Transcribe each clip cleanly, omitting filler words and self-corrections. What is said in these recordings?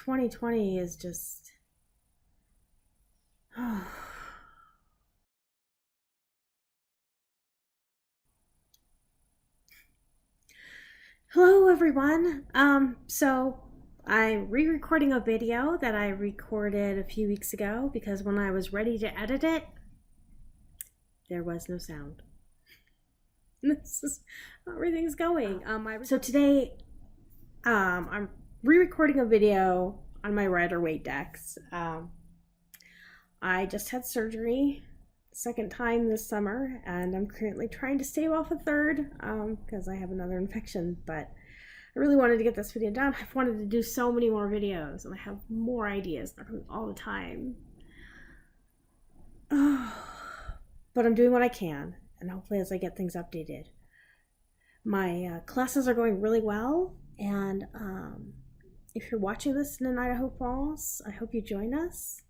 2020 is just... Hello everyone. So I'm re-recording a video that I recorded a few weeks ago because when I was ready to edit it, there was no sound. This is how everything's going. So today, I'm re-recording a video on my Rider Waite decks. I just had surgery, second time this summer, and I'm currently trying to stave off a third because I have another infection, but I really wanted to get this video done. I've wanted to do so many more videos, and I have more ideas all the time. But I'm doing what I can, and hopefully as I get things updated. My classes are going really well, and if you're watching this in Idaho Falls, I hope you join us.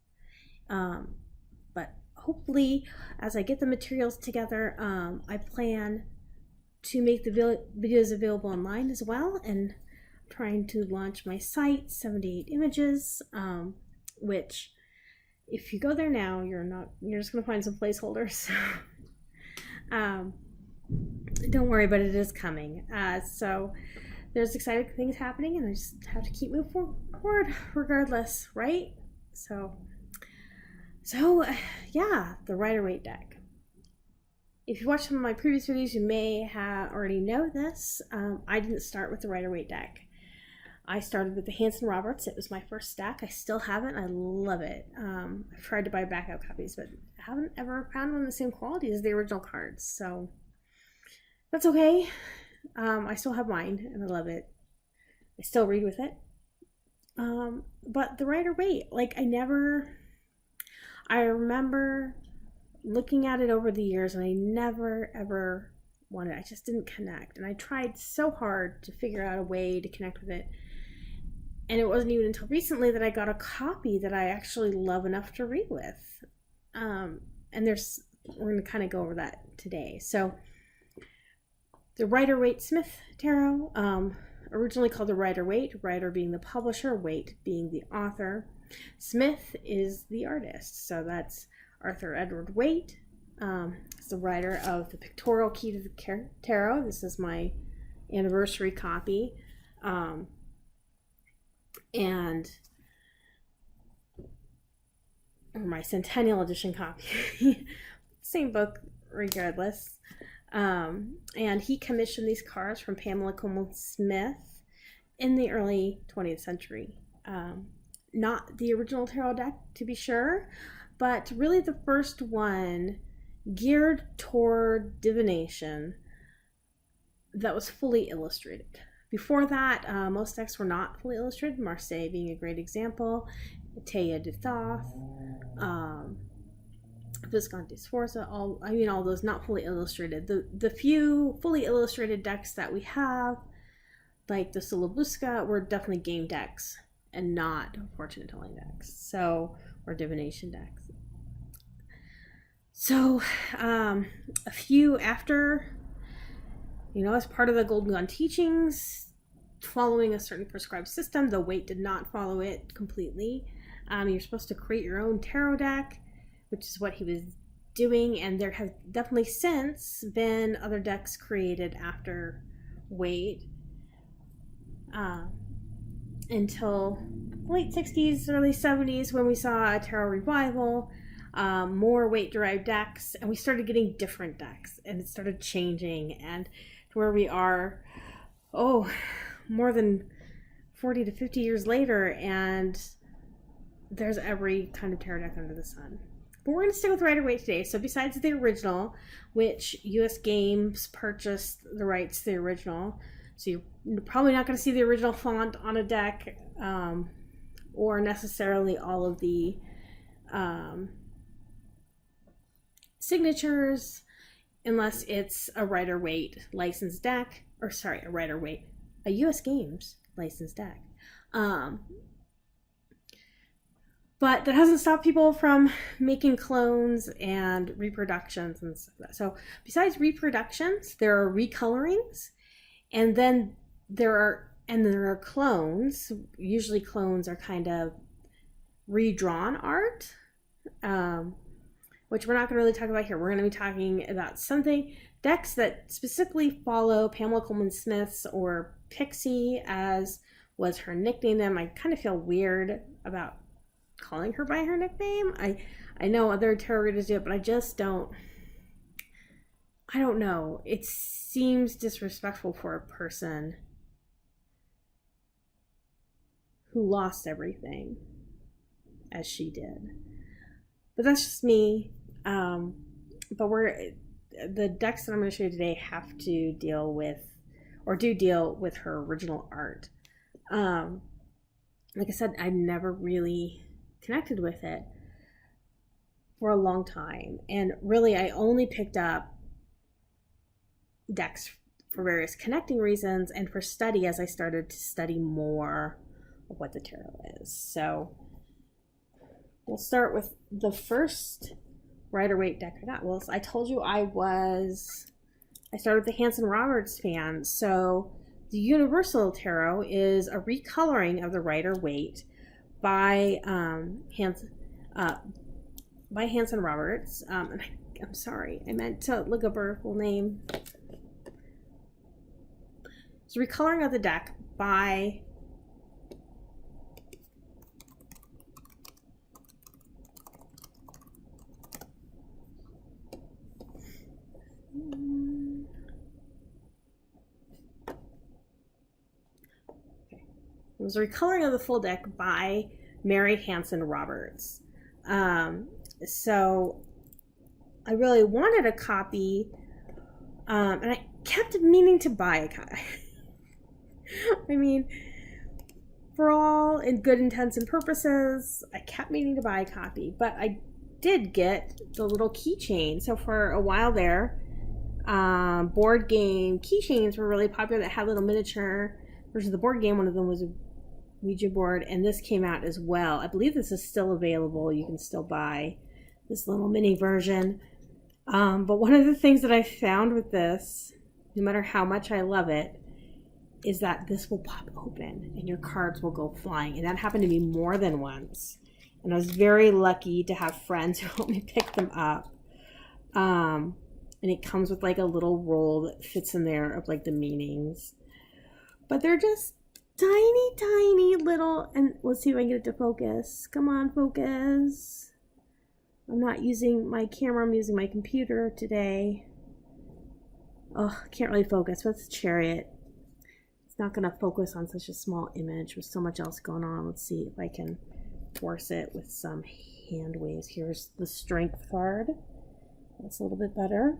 But hopefully, as I get the materials together, I plan to make the videos available online as well, and trying to launch my site, 78 Images, which if you go there now, you're just gonna find some placeholders. Don't worry, but it is coming. So there's exciting things happening, and I just have to keep moving forward regardless, right? So yeah, the Rider Waite deck. If you watched some of my previous videos, you may have already know this. I didn't start with the Rider Waite deck. I started with the Hanson Roberts. It was my first deck. I still have it. I love it. I've tried to buy backup copies, but haven't ever found one of the same quality as the original cards. So that's okay. I still have mine, and I love it. I still read with it. But the Rider Waite, like I remember looking at it over the years, and I never ever wanted, I just didn't connect. And I tried so hard to figure out a way to connect with it. And it wasn't even until recently that I got a copy that I actually love enough to read with. And we're going to kind of go over that today. So the Rider Waite Smith Tarot, originally called the Rider Waite, Rider being the publisher, Waite being the author. Smith is the artist, so that's Arthur Edward Waite. It's the writer of the Pictorial Key to the Tarot. This is my anniversary copy, or my centennial edition copy. Same book regardless. And he commissioned these cards from Pamela Colman Smith in the early 20th century. Not the original tarot deck, to be sure, but really the first one geared toward divination that was fully illustrated. Before that, most decks were not fully illustrated, Marseille being a great example, Teia de Thoth, Visconti Sforza, all those not fully illustrated. The few fully illustrated decks that we have, like the Solobusca, were definitely game decks and not fortune telling decks, or divination decks. So a few after, as part of the Golden Gun teachings, following a certain prescribed system, though Waite did not follow it completely. You're supposed to create your own tarot deck, which is what he was doing, and there have definitely since been other decks created after Waite, until late 60s, early 70s, when we saw a tarot revival, more Waite-derived decks, and we started getting different decks, and it started changing, and to where we are, more than 40 to 50 years later, and there's every kind of tarot deck under the sun. But we're going to stick with Rider Waite today. So besides the original, which US Games purchased the rights to the original, so you're probably not going to see the original font on a deck, or necessarily all of the signatures, unless it's a Rider Waite licensed deck, a US Games licensed deck. But that hasn't stopped people from making clones and reproductions and stuff like that. So besides reproductions, there are recolorings, and then there are And there are clones. Usually clones are kind of redrawn art, which we're not going to really talk about here. We're going to be talking about decks that specifically follow Pamela Coleman Smith's, or Pixie as was her nickname. I kind of feel weird about calling her by her nickname. I know other tarot readers do it, but I just don't. I don't know. It seems disrespectful for a person who lost everything as she did. But that's just me. But the decks that I'm going to show you today have to deal with, or do deal with, her original art. Like I said, I never really connected with it for a long time. And really, I only picked up decks for various connecting reasons and for study as I started to study more of what the tarot is. So we'll start with the first Rider Waite deck I got. Well, I told you I started with the Hanson Roberts fan. So the Universal Tarot is a recoloring of the Rider Waite by Hanson Roberts. And I'm sorry, I meant to look up her full name. It's a recoloring of the deck by It was a recoloring of the full deck by Mary Hanson Roberts. So I really wanted a copy, and I kept meaning to buy a copy. I mean, for all in good intents and purposes, I kept meaning to buy a copy, but I did get the little keychain. So for a while there, board game keychains were really popular that had little miniature versions of the board game. One of them was a Ouija board, and this came out as well. I believe this is still available. You can still buy this little mini version. But one of the things that I found with this, no matter how much I love it, is that this will pop open and your cards will go flying. And that happened to me more than once. And I was very lucky to have friends who helped me pick them up. And it comes with like a little roll that fits in there of like the meanings. But they're just tiny little, and let's see if I can get it to focus. Come on, focus. I'm not using my camera, I'm using my computer today. Oh, can't really focus. What's the Chariot? It's not going to focus on such a small image with so much else going on. Let's see if I can force it with some hand waves. Here's the Strength card. That's a little bit better.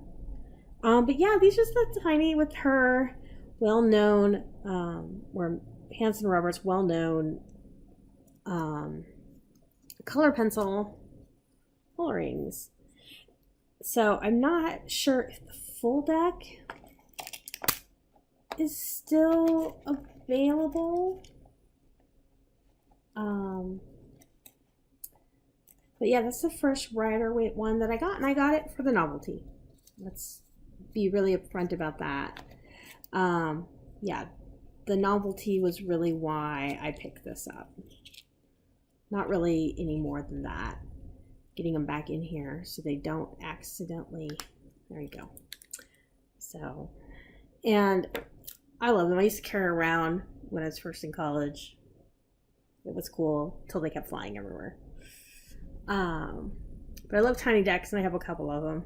But yeah, these are the tiny, with her well-known, or Hanson Roberts' well-known color pencil colorings. So I'm not sure if the full deck is still available. But yeah, that's the first Rider Waite one that I got, and I got it for the novelty. Let's be really upfront about that. Yeah, the novelty was really why I picked this up. Not really any more than that. Getting them back in here so they don't accidentally, there you go. So, and I love them. I used to carry around when I was first in college. It was cool till they kept flying everywhere. But I love tiny decks, and I have a couple of them,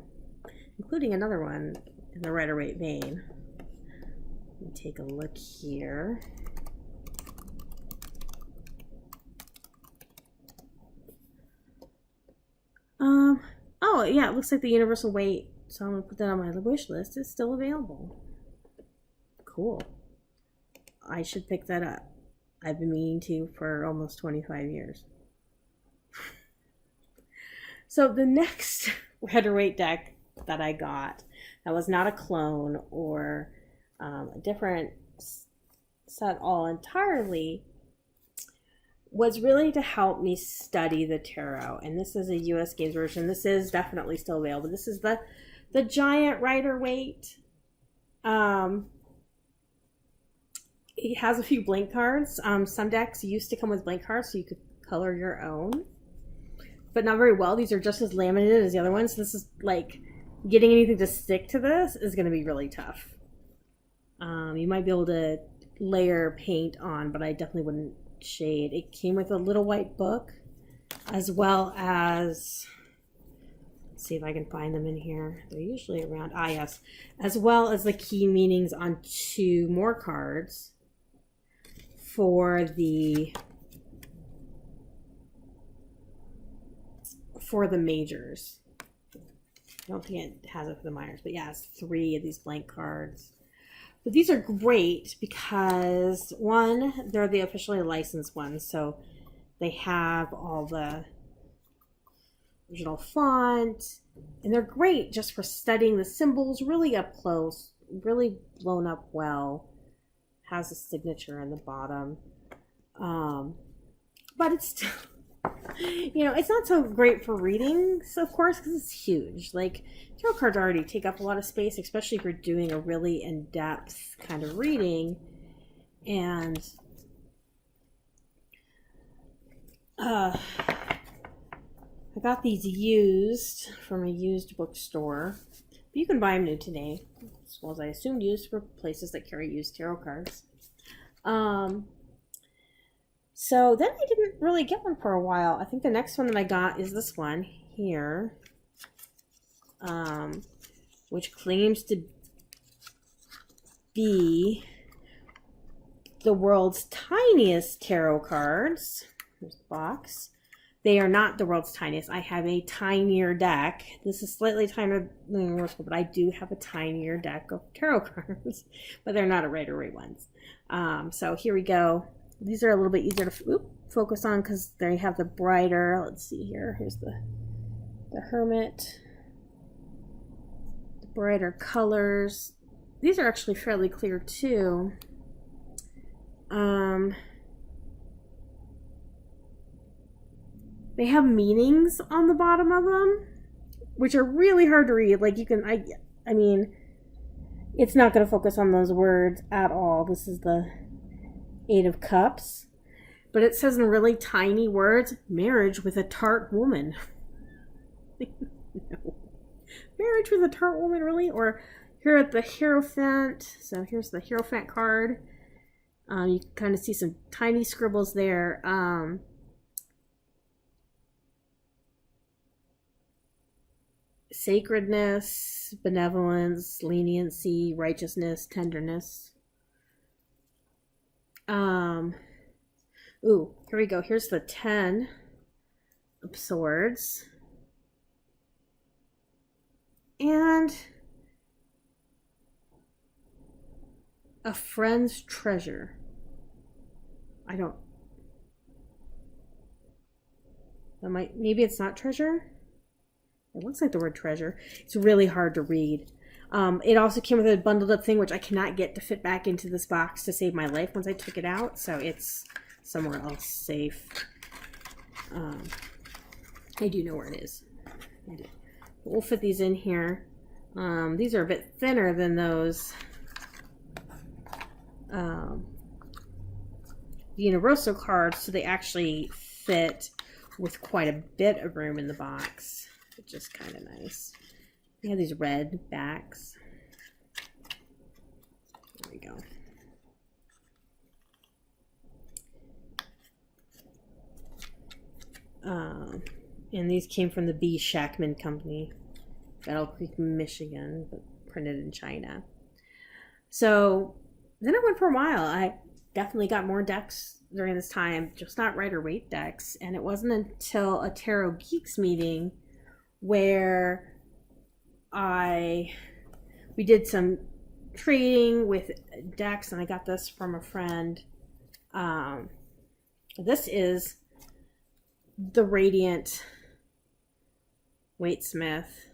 including another one in the Rider Waite vein. Let me take a look here. Oh yeah, it looks like the Universal Waite, so I'm gonna put that on my wish list. It's still available. Cool. I should pick that up. I've been meaning to for almost 25 years. So the next Rider Waite deck that I got, that was not a clone or a different set all entirely, was really to help me study the tarot. And this is a US Games version. This is definitely still available. This is the giant Rider Waite It has a few blank cards. Some decks used to come with blank cards, so you could color your own, but not very well. These are just as laminated as the other ones. This is like getting anything to stick to this is going to be really tough. You might be able to layer paint on, but I definitely wouldn't shade. It came with a little white book, as well as, let's see if I can find them in here. They're usually around, yes, as well as the key meanings on 2 more cards for the majors. I don't think it has it for the minors, but yeah, it's 3 of these blank cards. But these are great because, one, they're the officially licensed ones, so they have all the original font, and they're great just for studying the symbols really up close, really blown up well. Has a signature in the bottom. But it's still, it's not so great for reading, so of course, because it's huge. Like, tarot cards already take up a lot of space, especially if you're doing a really in-depth kind of reading. And I got these used from a used bookstore. But you can buy them new today, as well as I assumed used for places that carry used tarot cards. So then I didn't really get one for a while. I think the next one that I got is this one here, which claims to be the world's tiniest tarot cards. Here's the box. They are not the world's tiniest. I have a tinier deck. This is slightly tinier than the universal, but I do have a tinier deck of tarot cards, but they're not a Rider Waite ones. So here we go. These are a little bit easier to focus on because they have the brighter. Let's see here. Here's the Hermit. The brighter colors. These are actually fairly clear too. They have meanings on the bottom of them, which are really hard to read. Like, you can, I mean, it's not going to focus on those words at all. This is the 8 of Cups, but it says in really tiny words, marriage with a tart woman. No. Marriage with a tart woman, really? Or here at the Hierophant. So here's the Hierophant card. You can kind of see some tiny scribbles there. Sacredness, benevolence, leniency, righteousness, tenderness. Ooh, here we go. Here's the 10 of Swords. And a friend's treasure. Maybe it's not treasure. It looks like the word treasure. It's really hard to read. It also came with a bundled up thing, which I cannot get to fit back into this box to save my life once I took it out. So it's somewhere else safe. I do know where it is. I do. But we'll fit these in here. These are a bit thinner than those universal cards, so they actually fit with quite a bit of room in the box, which is kind of nice. We have these red backs. There we go. And these came from the B. Shackman Company, Battle Creek, Michigan, but printed in China. So then I went for a while. I definitely got more decks during this time, just not Rider Waite decks. And it wasn't until a Tarot Geeks meeting where we did some trading with decks, and I got this from a friend. This is the Radiant Waite Smith.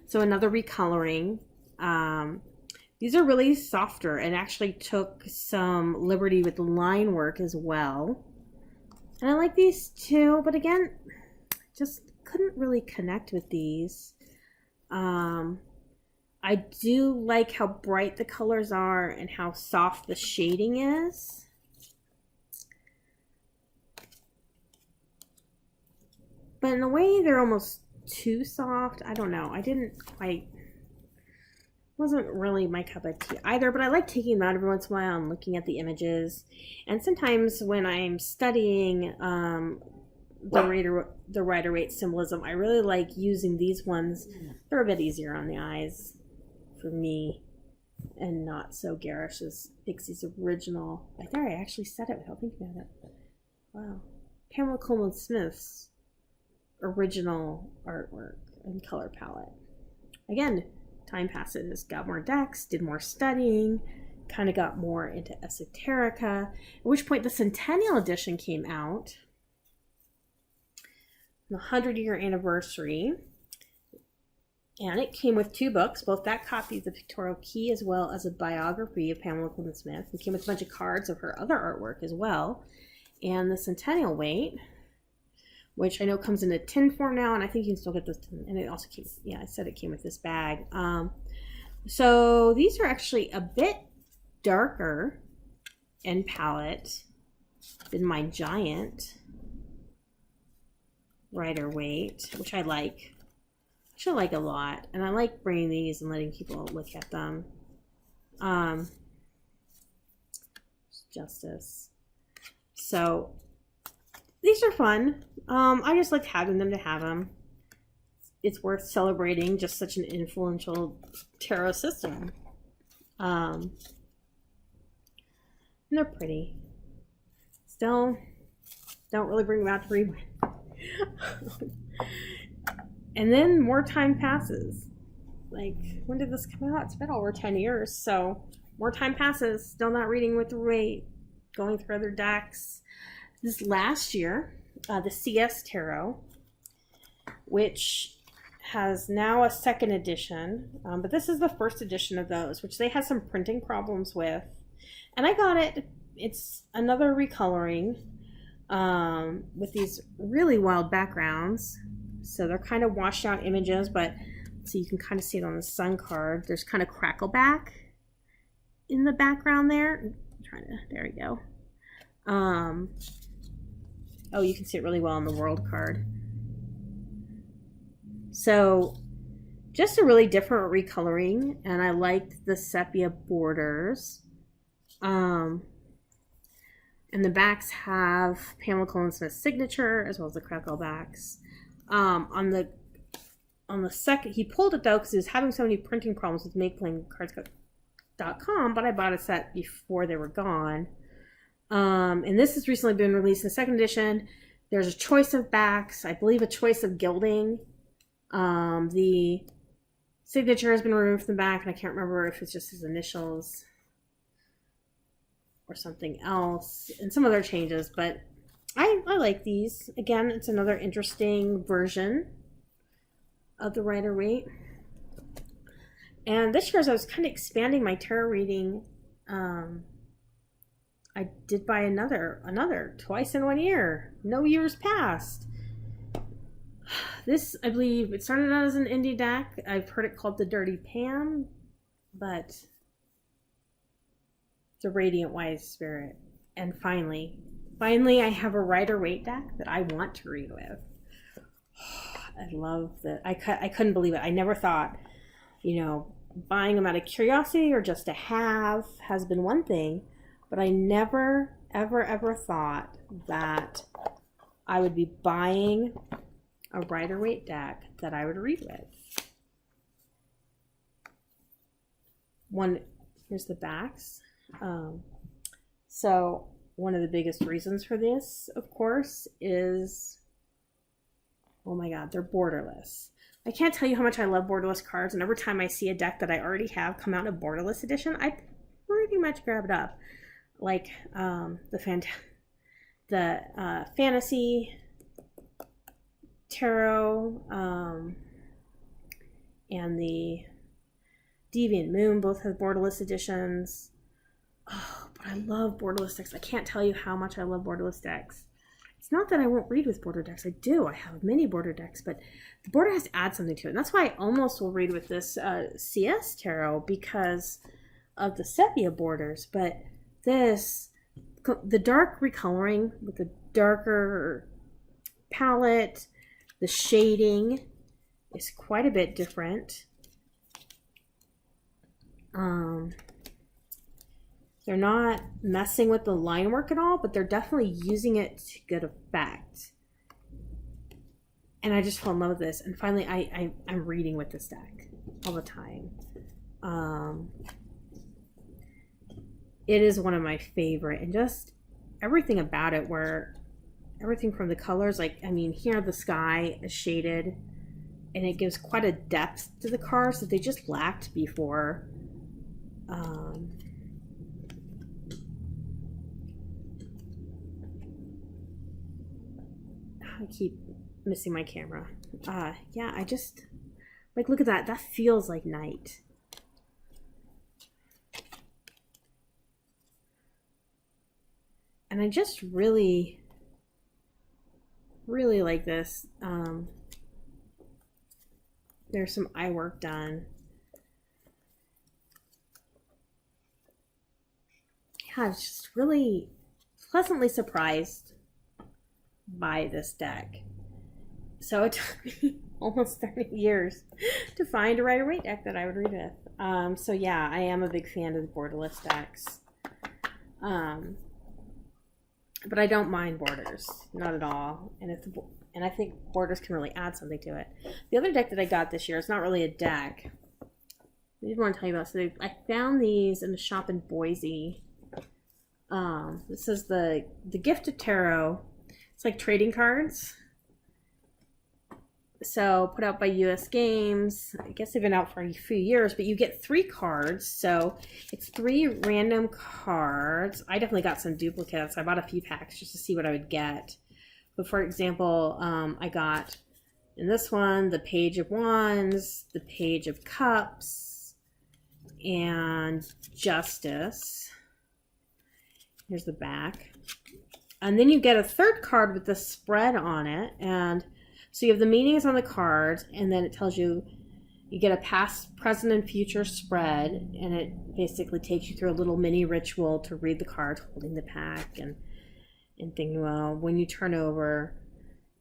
So another recoloring. These are really softer and actually took some liberty with line work as well. And I like these too, but again, just couldn't really connect with these. I do like how bright the colors are and how soft the shading is. But in a way, they're almost too soft. I don't know. Wasn't really my cup of tea either, but I like taking them out every once in a while and looking at the images. And sometimes when I'm studying the Rider Waite symbolism, I really like using these ones. They're a bit easier on the eyes for me and not so garish as Pixie's original. I think I actually said it without thinking about it. Wow. Pamela Coleman Smith's original artwork and color palette. Again, time passes, got more decks, did more studying, kind of got more into esoterica, at which point the Centennial Edition came out, the 100-year anniversary, and it came with 2 books, both that copy of the Pictorial Key as well as a biography of Pamela Coleman Smith. It came with a bunch of cards of her other artwork as well, and the Centennial Waite, which I know comes in a tin form now, and I think you can still get this tin, and it also came, yeah, I said it came with this bag. So these are actually a bit darker in palette than my giant Rider Waite, which I like. Actually like a lot, and I like bringing these and letting people look at them. Justice. So these are fun. I just like having them to have them. It's worth celebrating just such an influential tarot system. And they're pretty. Still, don't really bring them out to read. And then more time passes. Like, when did this come out? It's been over 10 years, so more time passes. Still not reading with the Waite, going through other decks. This last year, the CS Tarot, which has now a 2nd edition, but this is the 1st edition of those, which they had some printing problems with. And I got it. It's another recoloring with these really wild backgrounds. So they're kind of washed out images, but so you can kind of see it on the sun card. There's kind of crackleback in the background there. There we go. Oh, you can see it really well on the world card. So just a really different recoloring, and I liked the sepia borders. And the backs have Pamela Coleman Smith's signature as well as the crackle-backs. On the second, he pulled it though because he was having so many printing problems with MakePlayingCards.com, but I bought a set before they were gone. And this has recently been released in the 2nd edition. There's a choice of backs, I believe a choice of gilding. The signature has been removed from the back, and I can't remember if it's just his initials or something else, and some other changes, but I like these. Again, it's another interesting version of the Rider Waite. And this year, as I was kind of expanding my tarot reading, I did buy another twice in 1 year. No years passed. This, I believe, it started out as an indie deck. I've heard it called the Dirty Pam, but the Radiant Wise Spirit. And finally, I have a Rider Waite deck that I want to read with. I love that. I couldn't believe it. I never thought, buying them out of curiosity or just to have has been one thing, but I never, ever thought that I would be buying a Rider Waite deck that I would read with. Here's the backs. So one of the biggest reasons for this, of course, is, oh my God, they're borderless. I can't tell you how much I love borderless cards, and every time I see a deck that I already have come out in a borderless edition, I pretty much grab it up. Like the Fantasy Tarot and the Deviant Moon both have borderless editions. Oh, but I love borderless decks. I can't tell you how much I love borderless decks. it's not that I won't read with border decks. I do. I have many border decks, but the border has to add something to it. And that's why I almost will read with this CS tarot because of the sepia borders. But this, the dark recoloring with the darker palette, the shading is quite a bit different. They're not messing with the line work at all, but they're definitely using it to good effect. And I just fell in love with this. And finally, I'm reading with this deck all the time. It is one of my favorite, and just everything about it, where everything from the colors, like, I mean, here the sky is shaded, and it gives quite a depth to the cards that they just lacked before. I keep missing my camera. Yeah, I just, like, look at that. That feels like night. And I just really, really like this. There's some eye work done. Yeah, I was just really pleasantly surprised by this deck. So it took me almost 30 years to find a Rider Waite deck that I would read with. So yeah, I am a big fan of the borderless decks. But I don't mind borders, not at all. And I think borders can really add something to it. The other deck that I got this year, it's not really a deck. I did want to tell you about. So I found these in the shop in Boise. This is the Gift of Tarot. It's like trading cards. So put out by US Games. I guess they've been out for a few years, but you get 3 cards. So it's 3 random cards. I definitely got some duplicates. I bought a few packs just to see what I would get. But for example, I got in this one, the Page of Wands, the Page of Cups, and Justice. Here's the back. And then you get a 3rd card with the spread on it. And so you have the meanings on the cards, and then it tells you get a past, present, and future spread. And it basically takes you through a little mini ritual to read the cards holding the pack and thinking, well, when you turn over,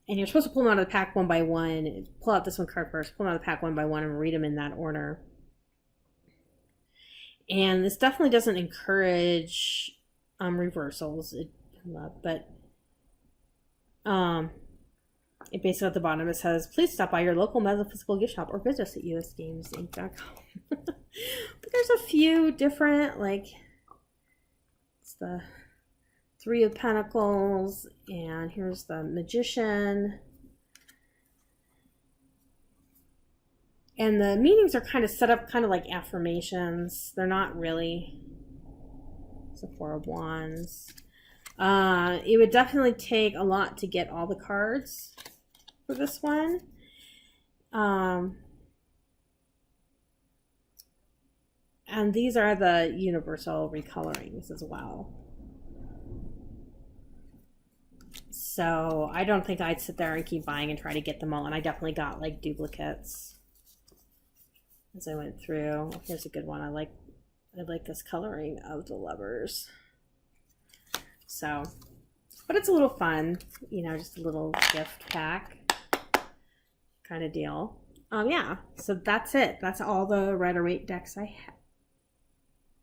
and you're supposed to pull them out of the pack one by one. Pull out this one card first, pull them out of the pack one by one, and read them in that order. And this definitely doesn't encourage reversals, but it basically at the bottom it says, please stop by your local metaphysical gift shop or visit us at usgamesinc.com. But there's a few different, like, it's the 3 of Pentacles, and here's the Magician. And the meanings are kind of set up kind of like affirmations. They're not really. It's the 4 of Wands. It would definitely take a lot to get all the cards for this one. And these are the universal recolorings as well. So I don't think I'd sit there and keep buying and try to get them all. And I definitely got like duplicates as I went through. Here's a good one. I like this coloring of the Lovers. So, but it's a little fun, you know, just a little gift pack kind of deal. Yeah, so that's it. That's all the Rider Waite decks I have.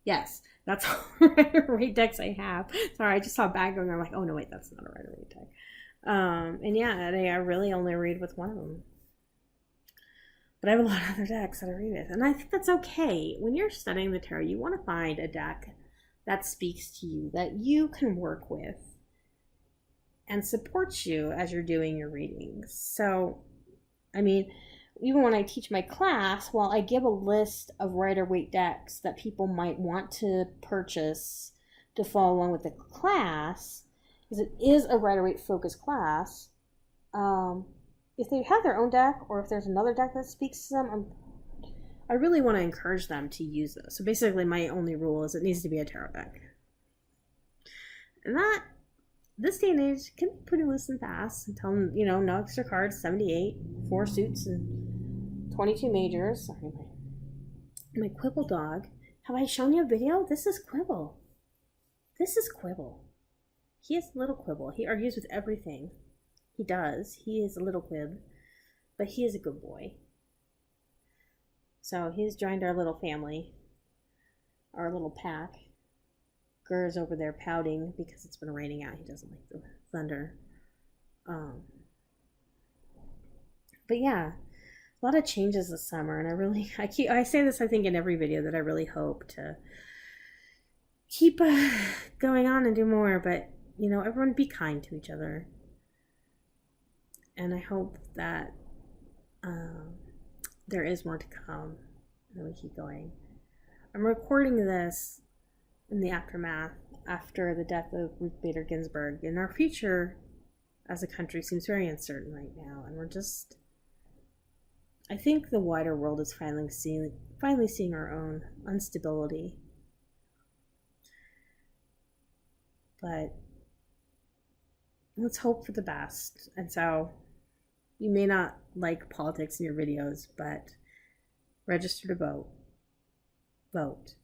Yes, that's all the Rider Waite decks I have. Sorry, I just saw a bag going. I'm like, oh no, wait, that's not a Rider Waite deck. And yeah, I really only read with one of them. But I have a lot of other decks that I read with. And I think that's okay. When you're studying the tarot, you want to find a deck that speaks to you, that you can work with and supports you as you're doing your readings. So, I mean, even when I teach my class, well, I give a list of Rider Waite decks that people might want to purchase to follow along with the class, because it is a Rider Waite focused class. If they have their own deck, or if there's another deck that speaks to them, I really want to encourage them to use this. So basically my only rule is it needs to be a tarot deck. And that this day and age can be pretty loose and fast. And tell them, you know, no extra cards, 78, 4 suits, and 22 majors. Sorry, my Quibble dog. Have I shown you a video? This is Quibble. This is Quibble. He is a little Quibble. He argues with everything. He does. He is a little quib, but he is a good boy. So he's joined our little family, our little pack. Gurr's over there pouting because it's been raining out. He doesn't like the thunder. But yeah, a lot of changes this summer, and I say this, I think, in every video, that I really hope to keep going on and do more. But you know, everyone be kind to each other, and I hope that there is more to come, and that we keep going. I'm recording this in the aftermath after the death of Ruth Bader Ginsburg, and our future as a country seems very uncertain right now, and I think the wider world is finally seeing our own instability. But let's hope for the best. And so, you may not like politics in your videos, but register to vote. Vote.